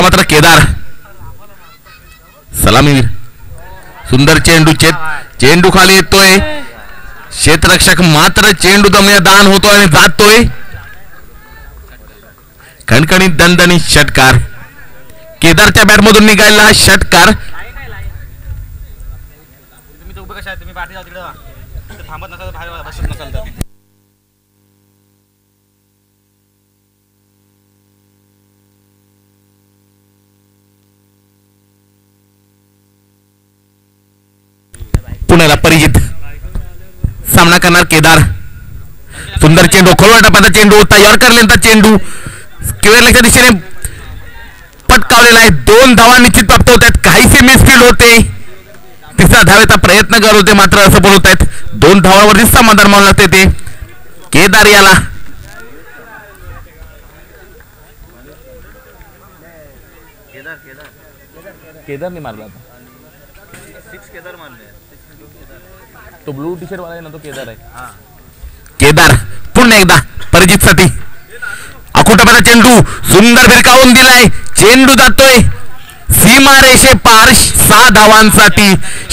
आता मात्र केदार सलामीवीर सुंदर चेंडू चेंडू खाली येतोय क्षेत्ररक्षक मात्र चेंडू दान होतोय आणि जातोय खणखणीत दणदणीत षटकार केदारच्या बॅट मधून निघालेला हा षटकार पुण्याला परिचित सामना करणार केदार सुंदर चेंडू खोलवर टप्प्याचा चेंडू यॉर्करलेंचा चेंडू स्क्वेअरच्या दिशेने पटकावलेला आहे 2 धावा निश्चित प्राप्त होत आहेत काहीसे मिसफील्ड होते तिसरा धावेचा प्रयत्न करत होते मात्र असं बोलत आहेत 2 धावांवरती समाधान मानलं लागते ते केदार याला केदारने मारला तो ब्लू टी शर्ट वाला आहे ना तो केदार आहे केदार पुन्हा एकदा परिचित साठी अकुटपाचा चेंडू सुंदर भिरकावून दिलाय चेंडू जातोय सीमा रेषे पार 6 धावांसाठी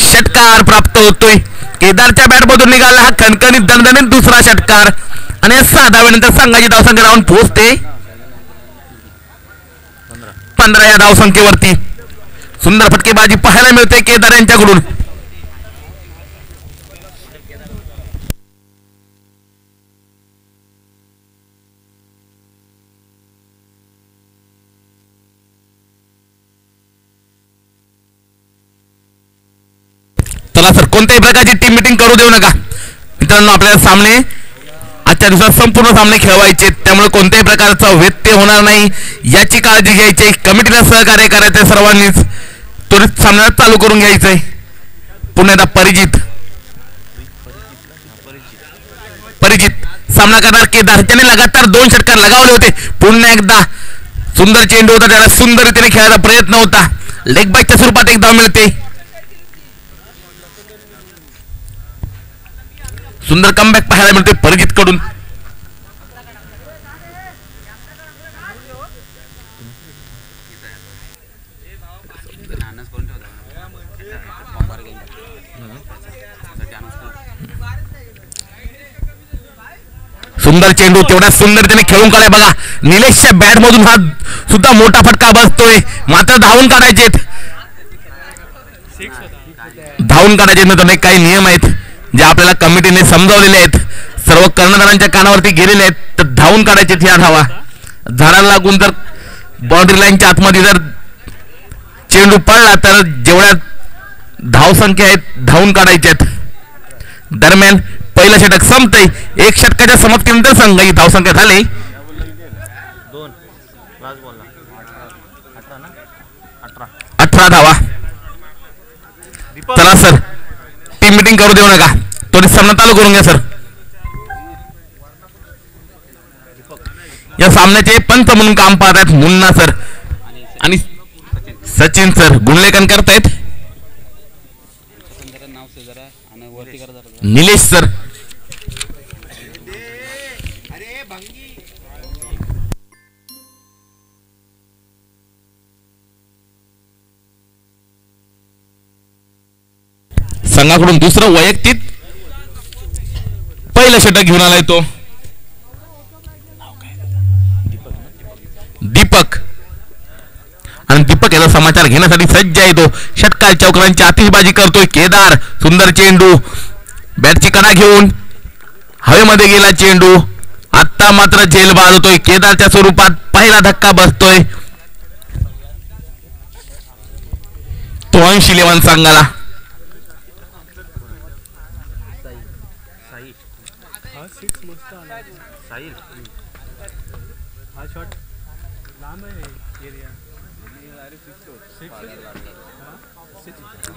षटकार प्राप्त होतोय केदारच्या बॅट मधून निघाला हा खणखणीत दणदणीत दुसरा षटकार आणि 6 धावेनंतर संघाची धावसंख्या राहून पोहोचते 15 या धावसंख्येवरती सुंदर फटकेबाजी पाहायला मिळते केदार यांच्याकडून चला सर कोणत्याही प्रकारची टीम मीटिंग करू देऊ नका मित्रांनो आपल्याला सामने आजच्या दिवसात संपूर्ण सामने खेळवायचे त्यामुळे कोणत्याही प्रकारचा व्यत्यय होणार नाही याची काळजी घ्यायची कमिटीला सहकार्य करायचे सर्वांनीच त्वरित सामन्याला चालू करून घ्यायचंय पुन्हा एकदा परिचित सामना करणार केदार त्याने लगातार 2 षटकार लगावले होते पुन्हा एकदा सुंदर चेंडू होता त्याला सुंदर रीतीने खेळायचा प्रयत्न होता लेग बाईकच्या स्वरूपात एक धाव मिळते सुंदर कमबॅक पाहायला मिळते परिचित कडून सुंदर चेंडू तेवढ्या सुंदर त्याने खेळून काढाय बघा निलेशच्या बॅट मधून हा सुद्धा मोठा फटका बसतोय मात्र धावून काढायचे मित्रांनो काही नियम आहेत जे आपल्याला कमिटीने समजावलेले आहेत सर्व कर्णधारांच्या कानावरती गेलेले आहेत तर धावून काढायचे ह्या धावा झाडाला लागून जर बाउंड्री लाईनच्या आतमध्ये जर चेंडू पडला तर जेवढ्या धावसंख्या आहेत धावून काढायचे आहेत दरम्यान पहिलं षटक संपतंय 1 षटकाच्या समाप्तीनंतर संघाची धावसंख्या झाली 18 धावा चला सर टीम मीटिंग करू देऊ नका त्वरित सामना चालू करून घ्या सर या सामन्याचे पंच म्हणून काम पाहत आहेत मुन्ना सर आणि सचिन सर गुणलेखन करतायत निलेश सर संघाकडून दुसरं वैयक्तिक पहिलं षटक घेऊन आलाय तो दीपक आणि दीपक याचा समाचार घेण्यासाठी सज्ज आहे तो षटकार चौकांची आतिषबाजी करतोय केदार सुंदर चेंडू बॅटची कडा घेऊन हवेमध्ये गेला चेंडू आता मात्र झेलबाद होतोय केदारच्या स्वरूपात पहिला धक्का बसतोय तो 80 संघाला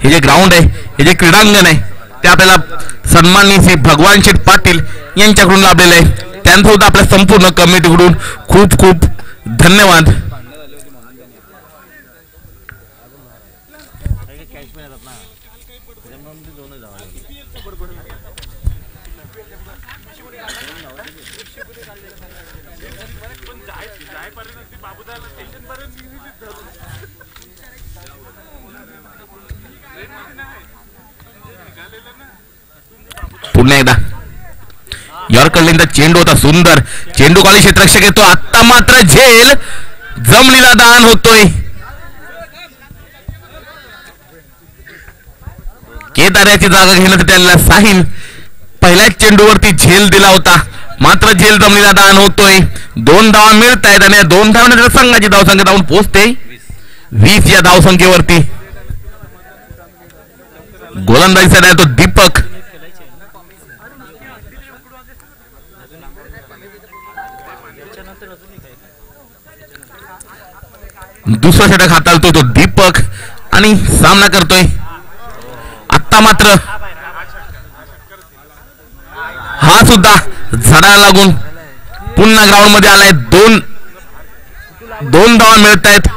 हे जे ग्राउंड आहे हे जे क्रीडांगण आहे ते आपल्याला सन्माननीय श्री भगवान शेठ पाटील यांच्याकडून लाभलेलं आहे त्यांचं सुद्धा आपल्या संपूर्ण कमिटीकडून खूप खूप धन्यवाद पुन्हा एकदा यॉर्करलिंगचा चेंडू होता सुंदर चेंडू कॉली क्षेत्ररक्षक येतो आता मात्र झेल जमनीला दान होतोय केदार्याची जागा घेण्यासाठी त्याला साहिल पहिल्याच चेंडूवरती झेल दिला होता मात्र झेल जमनीला दान होतोय 2 धावा मिळत आहेत आणि 2 धावांनी संघाची धावसंख्या धावून पोहोचते 20 या धावसंख्येवरती गोलंदाजीचा आहे तो दीपक दुसरा षटक हाताळतोय तो दीपक आणि सामना करतोय आता मात्र हा सुद्धा झाडाला लागून पुन्हा ग्राउंड मध्ये आलाय 2 धावा मिळत आहेत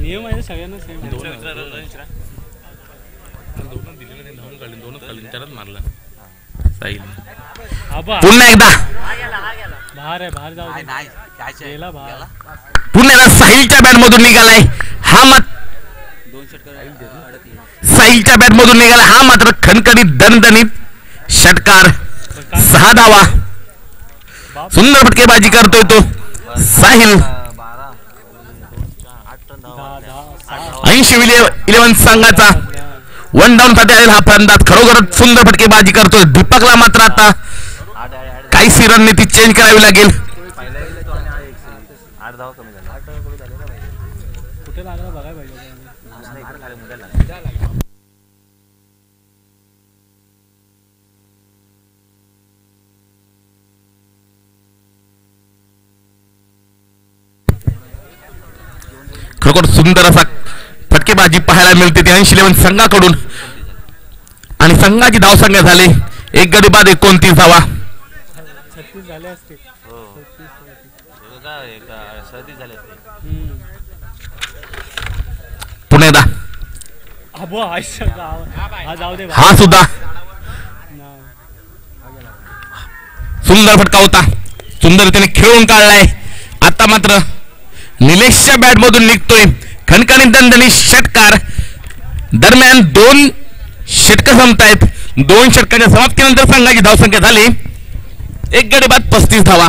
नियम आहे सगळ्यांना सेम पुन्हा एकदा बाहेर जाऊ पुन्हा एकदा साहिलच्या बॅट मधून निघालाय हा साहिलच्या बॅट मधून निघाला हा मात्र खणखणीत दणदणीत षटकार 6 धावा सुंदर फटकेबाजी करतोय तो साहिल 80-11 संघाचा 1 डाऊन साठी आलेला हा फलंदाज खरोखरच सुंदर फटकेबाजी करतोय दीपकला मात्र आता काहीशी रणनीती चेंज करावी लागेल कुठे लागला बघायला पाहिजे खरोखर सुंदर असा फटकेबाजी पाहायला मिळते 80-11 संघाकडून आणि संघाची धावसंख्या झाली 1 गडी बाद 29 धावा 36 झाले असते पुन्हा एकदा हा सुद्धा सुंदर फटका होता सुंदर त्याने खेळून काढलाय आता मात्र निलेशच्या बॅट मधून निघतोय खणखणीत दणदणीत षटकार दरम्यान 2 षटकं संपतायत 2 षटकाच्या समाप्तीनंतर संघाची धावसंख्या झाली 1 गडी बाद 35 धावा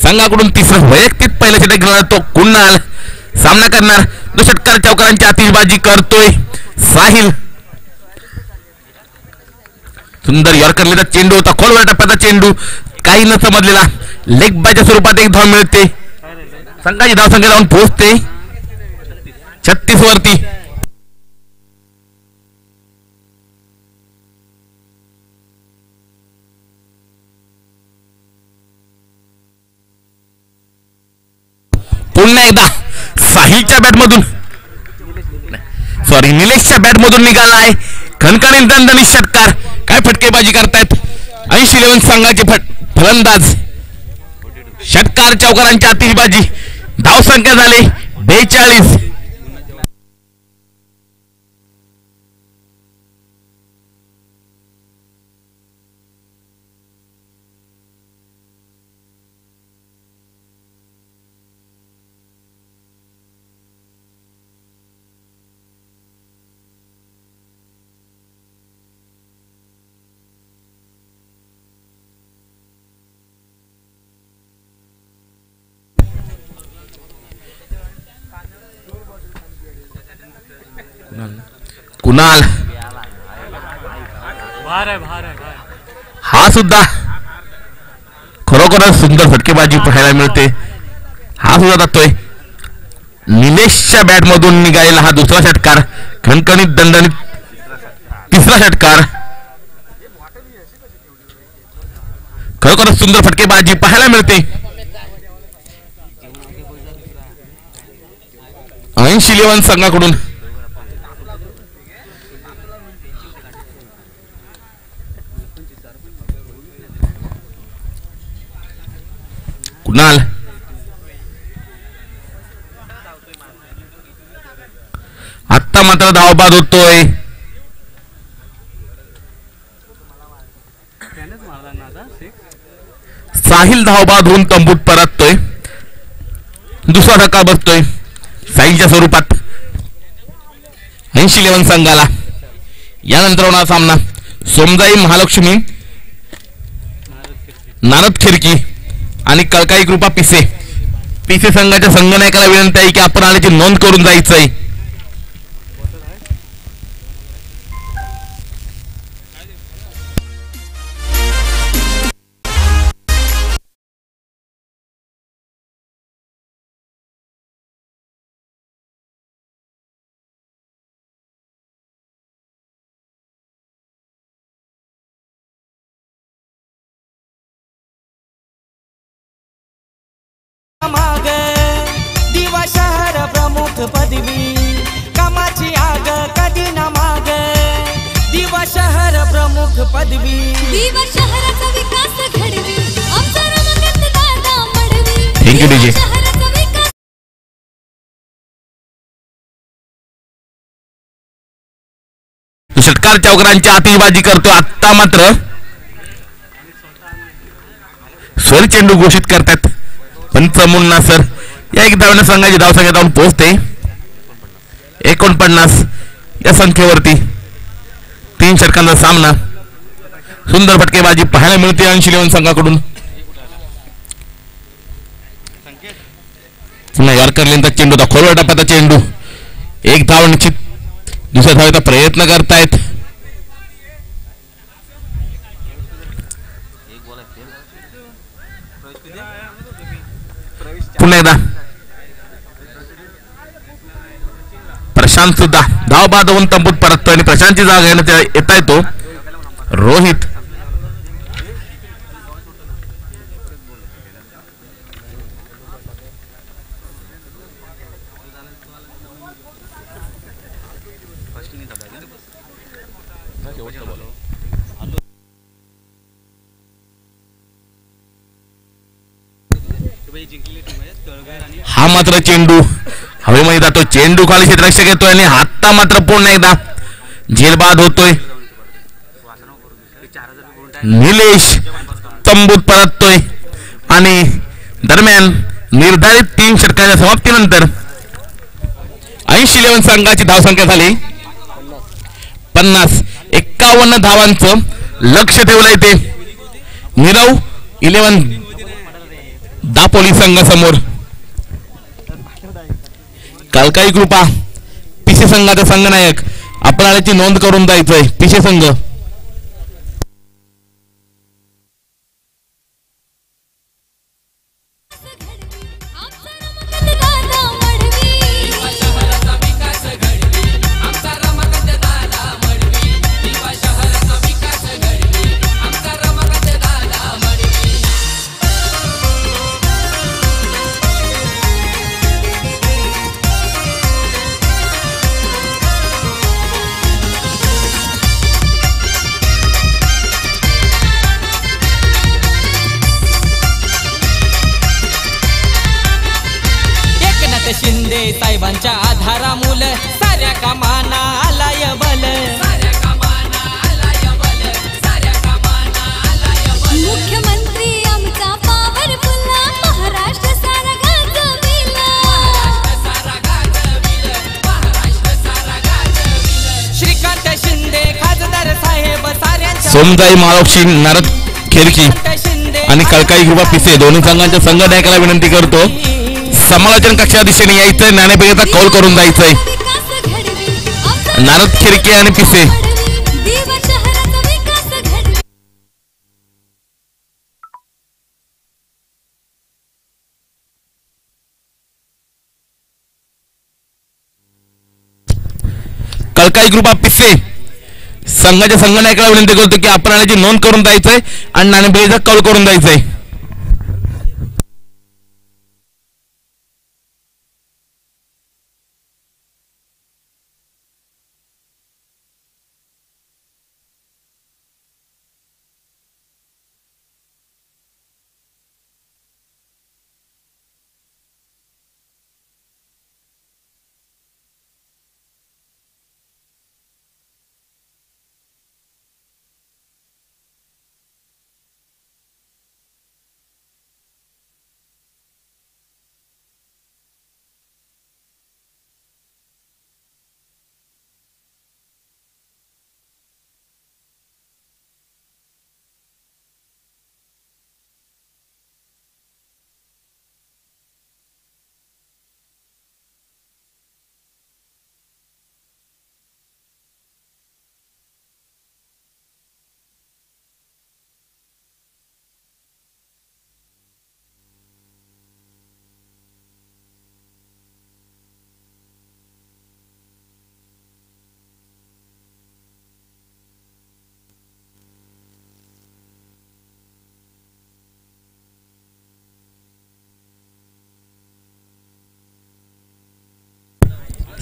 संघाकडून तिसरा वैयक्तिक पहिला षटक घेणार तो कुणाल सामना करणार 2 षटकार चौकारांची आतिषबाजी करतोय साहिल सुंदर यॉर्करचा चेंडू होता खोलवर टप्प्याचा चेंडू काही न समजलेला लेग बायच्या स्वरूपात 1 धाव मिळते संघाची धावसंख्या जाऊन पोहोचते 36 वरती पुन्हा एकदा साहिलच्या बॅट मधून निलेशच्या बॅट मधून निघाला आहे खणखणीत दणदणीत षटकार काय फटकेबाजी करतायत 80-11 संघाचे फलंदाज षटकार चौकारांची आतिषबाजी धावसंख्या झाली 42 कुणाल बाहेर आहे बाहेर. हा सुद्धा खरोखरच सुंदर फटकेबाजी पाहायला मिळते. हा सुद्धा जातोय. निलेशच्या बॅट मधून निघालेला हा दुसरा षटकार, खणखणीत दणदणीत तिसरा षटकार. खरोखरच सुंदर फटकेबाजी पाहायला मिळते. 80-11 संघाकडून. कुणाल आत्ता मात्र धावबाद होतोय. त्यानेच मारला ना आता 6. साहिल धावबाद होऊन तंबूत परततोय. दुसरा धक्का बसतोय साहिलच्या स्वरूपात 80-11 संघाला. यानंतर होणार सामना सोमजाई महालक्ष्मी नारद खिरकी आणि कळकाई कृपा पिसे. पिसे संघाच्या संघनायकाला विनंती आहे की आपण आल्याची नोंद करून जायचंय. माग दिवा शहर प्रमुख पदवी कामाची आग कधी ना माग दिवा शहर प्रमुख पदवी दिवा शहराचा विकास घडवी आमचा रमगत दादा मडवी. Thank you DJ. शहराचा विकास षटकार चौकरांची आतिषबाजी करतो. आत्ता मात्र स्वर चेंडू घोषित करतात पंच मुन्ना सर. या एक धावण्या संघाची धावसंख्या जाऊन पोहोचते 49 या संख्येवरती. 3 षटकांचा सामना. सुंदर फटकेबाजी पाहायला मिळते 80-11 संघाकडून. पुन्हा यॉर्करलेनचा चेंडू, खोलवर टप्प्याचा चेंडू. एक धाव निश्चित. दुसऱ्या धावेचा प्रयत्न करतायत. पुन्हा एकदा प्रशांत सुद्धा धाव बाद होऊन तंबूत परततोय आणि प्रशांतची जागा घेण्यात येता येतो रोहित. हा मात्र चेंडू हवेमध्ये जातो. चेंडू खाली क्षेत्ररक्षक येतोय आणि हाता मात्र पुन्हा एकदा झेलबाद होतोय. निलेश तंबूत परततोय आणि दरम्यान निर्धारित 3 षटकांच्या समाप्तीनंतर 80-11 संघाची धावसंख्या झाली 50. 51 धावांचं लक्ष ठेवलं येते नीरव 11 दापोली संघासमोर. कालकाई कृपा पिसे संघाचा संघनायक आपण आल्याची नोंद करून जायचंय. पिसे संघ शिंदे साहेबांच्या आधारा मुल साऱ्या कामाना आलाय बल. मुख्यमंत्री आमचा पॉवरफुल महाराष्ट्र सारा गाजविला. श्रीकांत शिंदे खासदार साहेब साऱ्यांच्या सोमजाई महालक्ष्मी नारद खेरकी आणि कळकाई कृपा पिसे दोन्ही संघांच्या संघनायकाला विनंती करतो समालोचन कक्षा दिशेने यायचंय. नाणेफेकीचा कौल करून जायचंय. नारद खिरके आणि पिसे. दिवा शहराचा विकास घडवी. कळकाई ग्रुप ऑफ पिसे संघाच्या संगणकाला विनंती करतो की अपराधाची नोंद करून द्यायचंय आणि नाणेफेकीचा कौल करून द्यायचंय.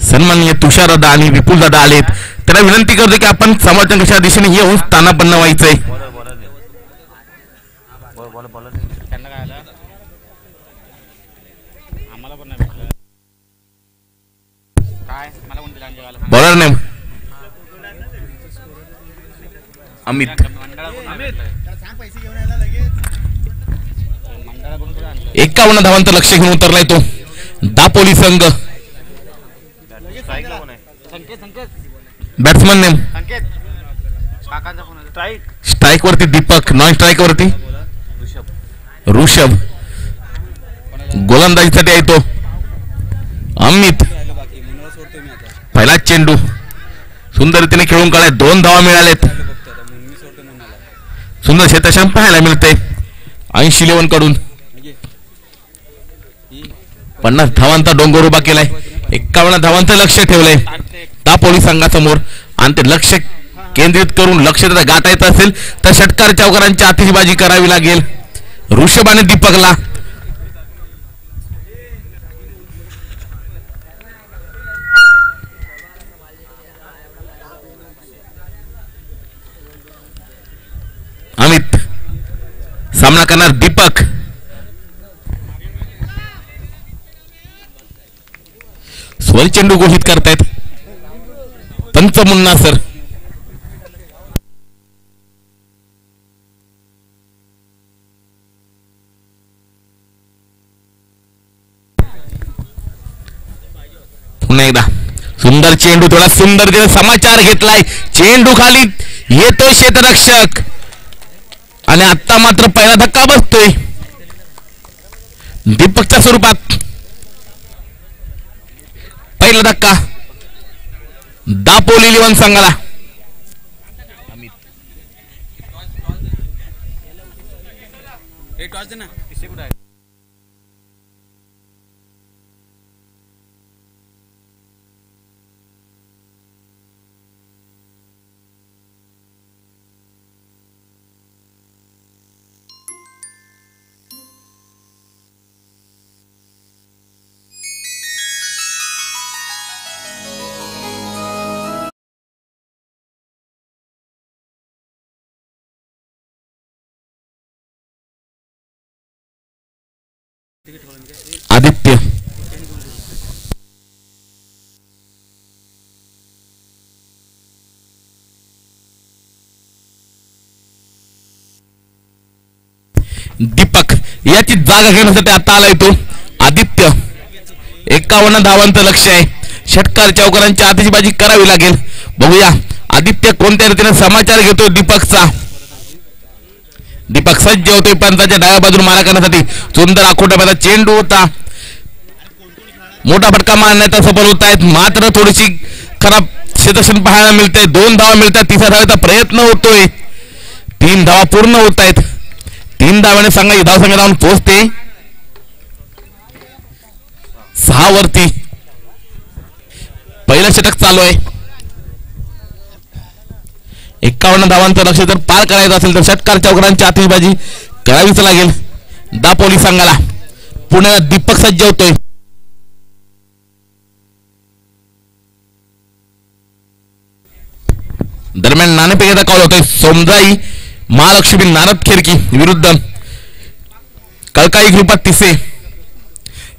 सन्माननीय तुषारदादा आणि विपुलदादा आलेत. त्यांना विनंती करतो की आपण समर्थन कशा दिशेने येऊन स्थानापन्न व्हायचंय. Bowler name Amit. 51 धावांचं लक्ष घेऊन उतरलाय तो दापोली संघ. बॅट्समन नेम स्ट्राईक वरती दीपक, नॉन स्ट्राईक वरती ऋषभ, गोलंदाजीसाठी आहे तो अमित. पहिला चेंडू सुंदर रीतीने खेळून काढाय. 2 धावा मिळालेत. सुंदर क्षेत्रक्षण पाहायला मिळते 80 कडून. 50 धावांचा डोंगर उभा केलाय. 51 धावांचं लक्ष ठेवलंय दापोली संघासमोर आणि ते लक्ष केंद्रित करून लक्ष जर गाठायचं असेल तर षटकार चौकारांची आतिषबाजी करावी लागेल ऋषभ आणि दीपकला. अमित सामना करणार दीपक. स्वर चेंडू घोषित करतायत पंच मुन्ना सर. पुन्हा एकदा सुंदर चेंडू, थोडा सुंदर समाचार घेतलाय. चेंडू खाली येतोय क्षेत्ररक्षक आणि आता मात्र पहिला धक्का बसतोय दीपकच्या स्वरूपात. पहिला धक्का दापोली 11 संघाला. आदित्य दीपक याची जागा घेण्यासाठी आता आलाय तो आदित्य. 51 धावांचं लक्ष आहे. षटकार चौकारांची आतिषबाजी करावी लागेल. बघूया आदित्य कोणत्या रीतीने समाचार घेतोय दीपकचा. दीपक सज्ज होतोय पंचाच्या डाव्या बाजून मारा करण्यासाठी. सुंदर आखोटा चेंडू होता. मोठा फटका मारण्याचा सफल होत आहेत. मात्र थोडीशी खराब क्षेत्ररक्षण पाहायला मिळतंय. 2 धावा मिळतात. तिसऱ्या धावेचा प्रयत्न होतोय. 3 धावा पूर्ण होत आहेत. 3 धाव्याने संघाची धावसंख्या जाऊन पोहोचते 6 वरती. पहिलं षटक चालू आहे. 51 धावांचं लक्ष्य जर पार करायचं असेल तर षटकार चौकारांची आतिषबाजी करावीच लागेल दापोली संघाला. पुण्याला दीपक सज्ज होतोय. दरम्यान नाणेफेकीचा कॉल होतोय. सोमजाई महालक्ष्मी नारद खिरकी विरुद्ध कळकाई कृपा तिसे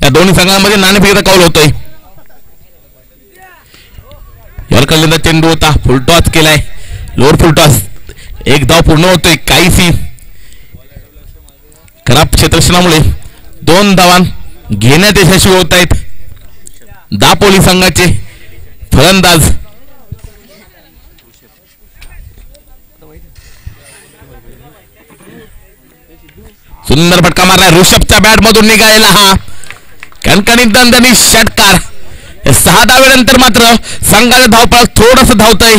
या दोन्ही संघांमध्ये नाणेफेकीचा कॉल होतोय. यावर चेंडू होता. फुलटॉस केलाय. Lower full toss. 1 धाव पूर्ण होतोय. काहीशी खराब क्षेत्ररक्षणामुळे 2 धावा घेण्यात यशस्वी होत आहेत दापोली संघाचे फलंदाज. सुंदर फटका मारला ऋषभच्या बॅट मधून निघालेला हा कणकणीत दणदणीत षटकार. 6 धावेनंतर मात्र संघाचे धावपळ थोडस धावतंय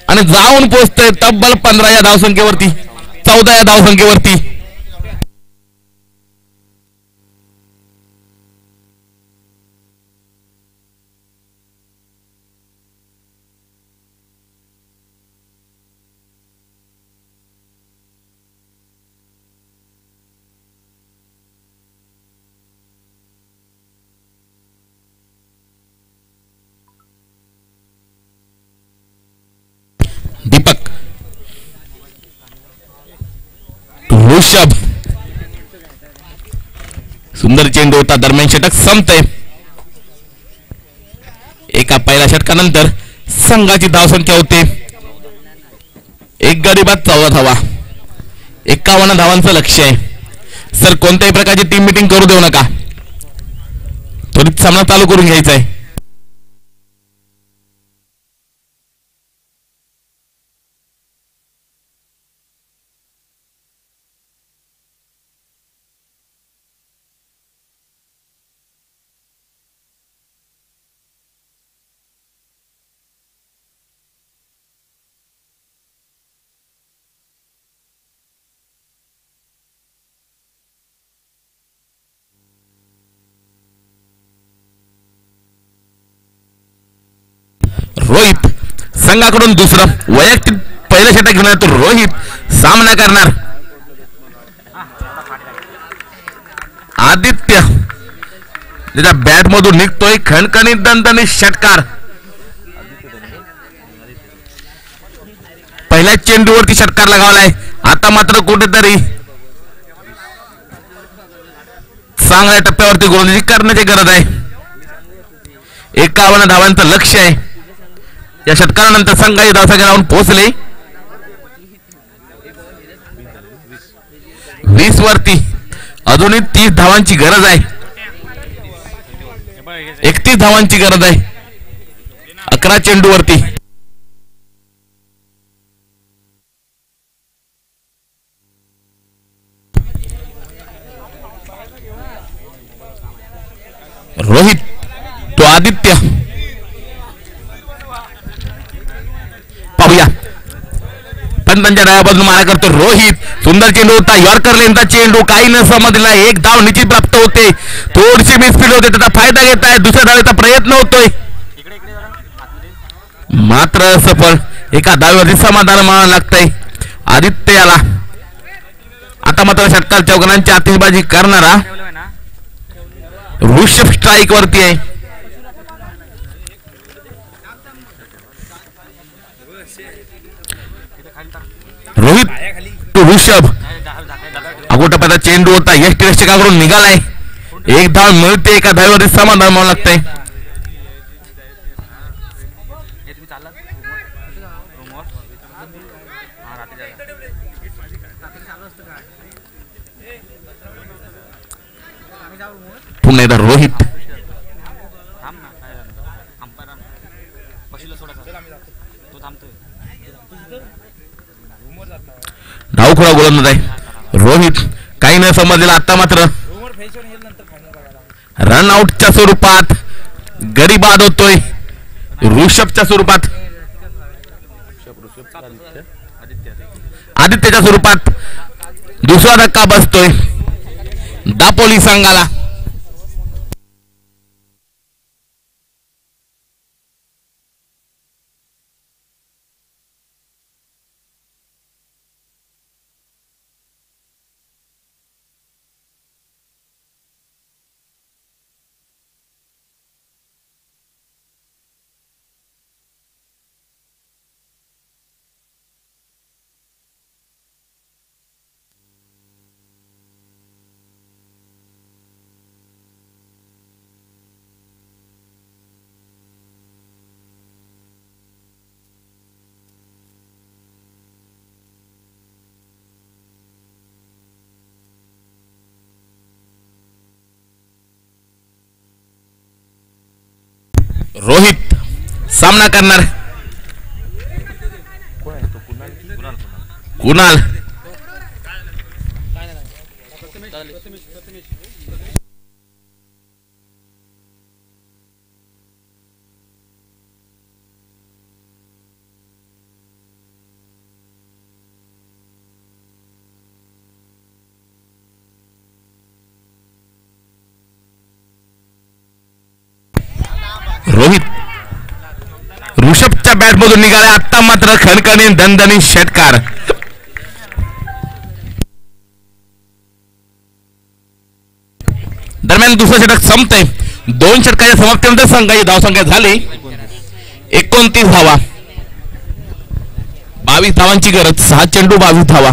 आणि जाऊन पोहोचतंय तब्बल 15 या धावसंख्येवरती, 14 या धावसंख्येवरती. दीपक ऋषभ सुंदर चेंडू होता. दरम्यान षटक संपतंय. एका पहिल्या षटकानंतर संघाची धावसंख्या होते 1 गडी बाद 14 धावा. 51 धावांचं लक्ष्य आहे. सर कोणत्याही प्रकारची टीम मीटिंग करू देऊ नका. त्वरित सामना चालू करून घ्यायचा आहे. रोहित संघाकडून दुसरं वैयक्तिक पहिलं षटक घेणार तो रोहित सामना करणार. आदित्य त्याच्या बॅट मधून निघतोय खणखणीत दणदणीत षटकार. पहिल्या चेंडूवरती षटकार लगावलाय. आता मात्र कुठेतरी चांगल्या टप्प्यावरती गोलंदाजी करण्याची गरज आहे. 51 धावांचं लक्ष्य आहे. या षटकारानंतर संघाची धावसंख्या जाऊन पोहोचले 20 वरती. अजूनही 30 धावांची गरज आहे. 31 धावांची गरज आहे 11 चेंडूवरती. रोहित तो आदित्य पाहूया. पंतांच्या डाव्या बाजून मारा करतो रोहित. सुंदर चेंडू होता. यॉर्कर लेनचा चेंडू काही न समजला. 1 धाव निश्चित प्राप्त होते. थोडीशी मिसफीड होते. त्याचा फायदा घेत आहे. दुसऱ्या धावेचा प्रयत्न होतोय मात्र सफळ. एका धावेवरती समाधान मानावं लागतंय आदित्याला. आता मात्र षटकार चौकांची आतिषबाजी करणारा ऋषभ स्ट्राईक वरती आहे. रोहित तो ऋषभ अगोटप्याचा चेंडू होता. यष्टिरक्षकाकडून निघालाय. 1 धाव मिळते. एका धावेवरती समाधान मानावं लागतंय. पुन्हा एकदा रोहित धावखोळा गोलंदाज आहे रोहित. काही न समजलेला. आता मात्र रन आउटच्या स्वरूपात गडी बाद होतोय ऋषभच्या स्वरूपात आदित्यच्या स्वरूपात दुसरा धक्का बसतोय दापोली संघाला. रोहित सामना करणार. कुणाल रोहित ऋषभच्या बॅट मधून निघाला. आता मात्र खणखणी दणदणी षटकार. दरम्यान दुसरं षटक संपतंय. 2 षटकाच्या समाप्तीनंतर संघाची धावसंख्या झाली 29 धावा. 22 धावांची गरज. 6 चेंडू 22 धावा.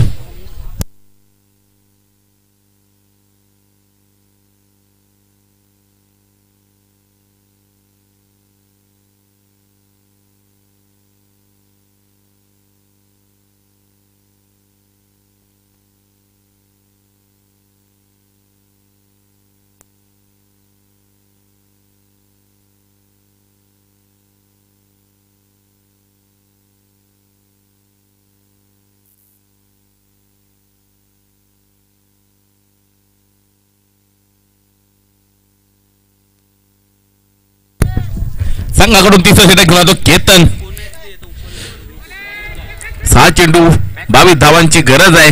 संघाकडून तिसरा षटक घेऊन तो केतन. 6 चेंडू 22 धावांची गरज आहे.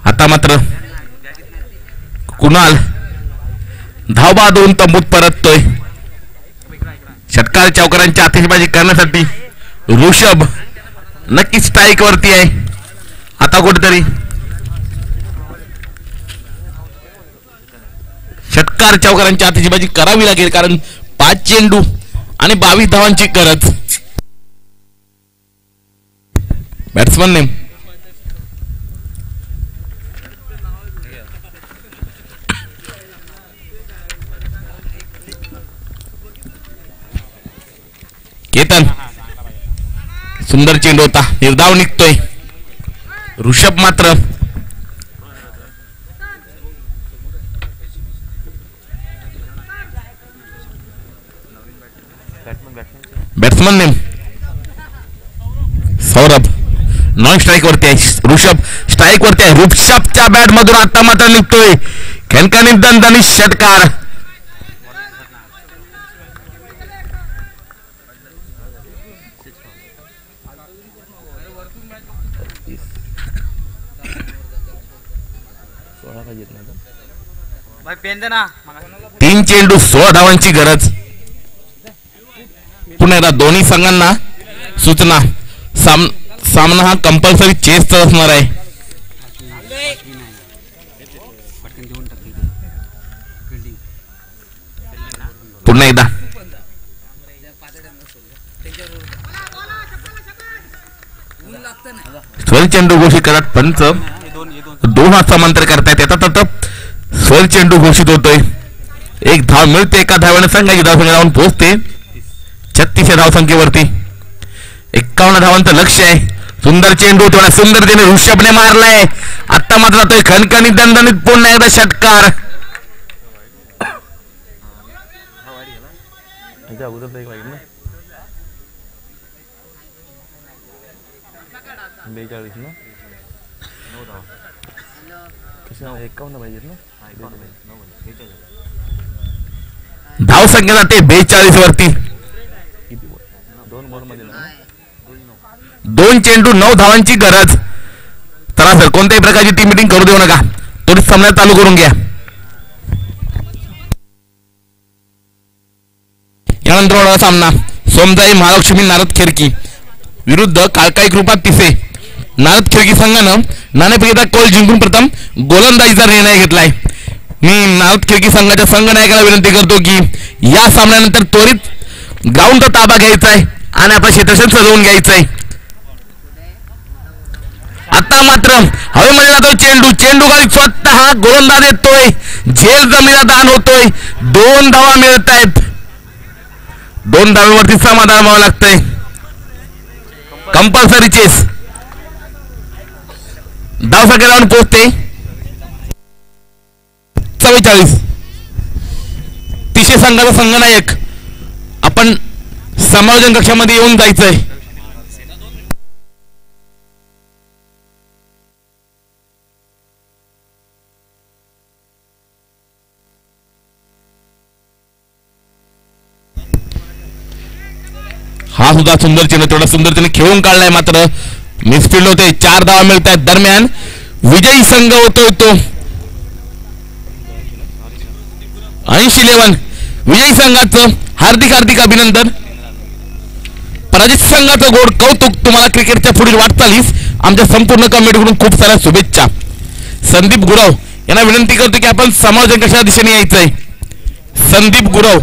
आता मात्र कुणाल धावबा 2 तंबूत परततोय. षटकार चौकारांची आतिषबाजी करण्यासाठी ऋषभ नक्कीच स्ट्राईक वरती आहे. आता कुठेतरी षटकार चौकारांची आतिषबाजी करावी लागेल कारण 5 चेंडू आणि 22 धावांची गरज. बॅट्समनने केतन सुंदर चेंडू होता. निर्धाव निघतोय. ऋषभ मात्र batsman name Saurabh non strike वरती आहे. ऋषभ स्ट्राईक वरती आहे. ऋषभच्या बॅट मधून आता मात्र निघतोय खणखणीत दणदणीत षटकार. तीन चेंडू 16 धावांची गरज. पुन्हा एकदा दोन्ही संघांना सूचना. सामना हा कंपल्सरी चेसचा असणार आहे. पुन्हा एकदा स्वर चेंडू घोषित करत पंच 2 हात समांतर करतायत. येतात तर स्वर चेंडू घोषित होतोय. 1 धाव मिळते. एका धावाने संघाची धावसंख्या जाऊन पोहोचते 36 धावसंख्येवरती. 51 धावांचं लक्ष आहे. सुंदर चेंडू थोडा सुंदरतेने ऋषभने मारलाय. आता मात्र जातोय खणखणीत दणदणीत पुन्हा एकदा षटकार. धावसंख्या जाते 42 वरती. 2 चेंडू 9 धावांची गरज. चला सर, कोणत्याही प्रकारची टीम मिटिंग करू देऊ नका, त्वरित सामना चालू करून घ्या. यानंतर होणारा सामना सोमजाई महालक्ष्मी नारद खिरकी विरुद्ध काळकाई कृपा तिसे. नारद खिरकी संघानं नाणेफेकीचा कौल जिंकून प्रथम गोलंदाजीचा निर्णय घेतलाय. मी नारद खिरकी संघाच्या संघनायकाला विनंती करतो की या सामन्यानंतर त्वरित ग्राउंडचा ताबा घ्यायचा आहे आणि आपलं क्षेत्रक्षण सजवून घ्यायचं आहे. आता मात्र हवेमध्ये जातोय चेंडू गाडी स्वतः गोलंदाज येतोय, झेल जमिनीला दान होतोय. 2 धावा मिळत आहेत. 2 धावांवरती समाधान व्हावं लागतंय. Compulsory chess. धावसंख्या जाऊन पोहोचते 44. तिशे संघाचा संघनायक आपण समायोजन कक्षामध्ये येऊन जायचंय. हा सुद्धा सुंदर चेंडू, तेवढा सुंदर त्याने खेळून काढलाय, मात्र मिसफिल्ड होते. 4 धावा मिळत आहेत. दरम्यान विजयी संघ होतोय तो 80-11. विजयी संघाचं हार्दिक अभिनंदन. पराजित संघाचं गोड कौतुक. तुम्हाला क्रिकेटच्या पुढील वाटचालीस आमच्या संपूर्ण कमिटीकडून खूप साऱ्या शुभेच्छा. संदीप गुरव यांना विनंती करतो की आपण समायोजन कशा दिशेने यायचंय. संदीप गुरव